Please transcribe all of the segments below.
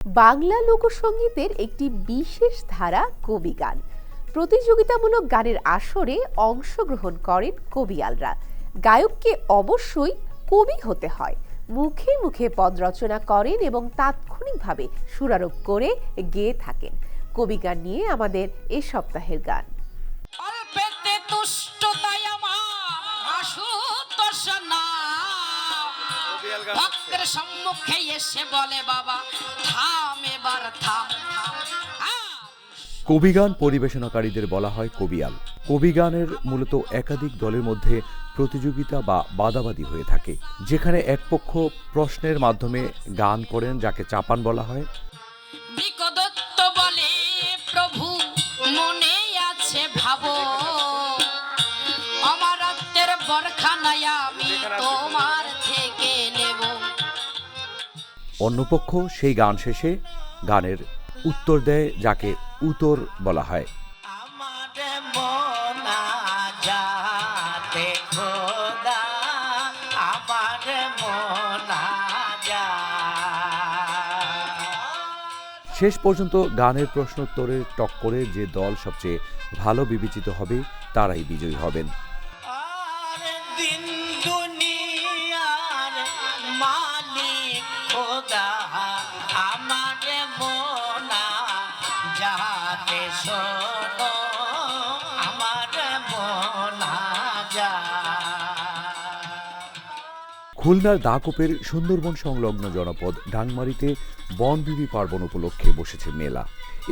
বাংলা লোকসঙ্গীতের একটি বিশেষ ধারা কবি গান। প্রতিযোগিতামূলক গানের আসরে অংশগ্রহণ করেন কবিয়ালরা। গায়ককে অবশ্যই কবি হতে হয়। মুখে মুখে পদ রচনা করেন এবং তাৎক্ষণিকভাবে সুরারোপ করে গেয়ে থাকেন। কবি গান নিয়ে আমাদের এ সপ্তাহের গান। ভক্তের সম্মুখে এসে বলে বাবা থাম এবার থাম। কবিগান পরিবেশনাকারীদের বলা হয় কবিয়াল। কবিগানের মূলত একাধিক দলের মধ্যে প্রতিযোগিতা বা বাদাবাদি হয়ে থাকে, যেখানে এক পক্ষ প্রশ্নের মাধ্যমে গান করেন, যাকে চাপান বলা হয়। বিকদত্ত বলে প্রভু মনে আছে ভাবো, অমরত্বের বরখানায় আমি তোমার থেকে নেব। অন্য পক্ষ সেই গান শেষে গানের উত্তর দেয়, যাকে উত্তর বলা হয়। শেষ পর্যন্ত গানের প্রশ্নোত্তরের টক্করে যে দল সবচেয়ে ভালো বিবেচিত হবে তারাই বিজয়ী হবেন। খুলনার দাকোপের সুন্দরবন সংলগ্ন জনপদ ডাংমারিতে বনবিবি পার্বণ উপলক্ষে বসেছে মেলা।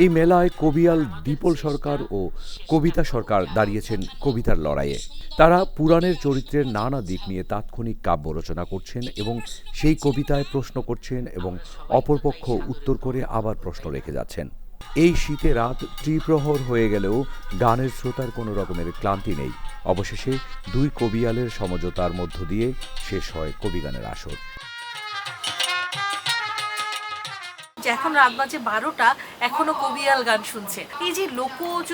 এই মেলায় কবিয়াল দীপল সরকার ও কবিতা সরকার দাঁড়িয়েছেন কবিতার লড়াইয়ে। তারা পুরাণের চরিত্রের নানা দিক নিয়ে তাৎক্ষণিক কাব্য রচনা করছেন এবং সেই কবিতায় প্রশ্ন করছেন এবং অপরপক্ষ উত্তর করে আবার প্রশ্ন রেখে যাচ্ছেন। এই শীতে রাত ত্রিপ্রহর হয়ে গেলেও গানের শ্রোতার কোনো রকমের ক্লান্তি নেই। অবশেষে দুই কবিয়ালের সমঝোতার মধ্য দিয়ে শেষ হয় কবিগানের আসর। এখন রাত বাজে 12টা, এখনো কবিয়াল গান শুনছে। এই যে লোকজ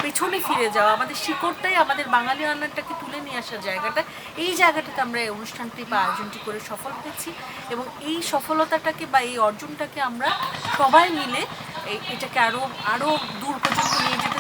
পেছনে ফিরে যাওয়া, আমাদের শিকড়টাই আমাদের বাঙালি রান্নাটাকে তুলে নিয়ে আসার জায়গাটা, এই জায়গাটাতে আমরা এই অনুষ্ঠানটি বা আয়োজনটি করে সফল হয়েছি এবং এই সফলতাটাকে বা এই অর্জনটাকে আমরা সবাই মিলে এটাকে আরো দূর পর্যন্ত নিয়ে যেতে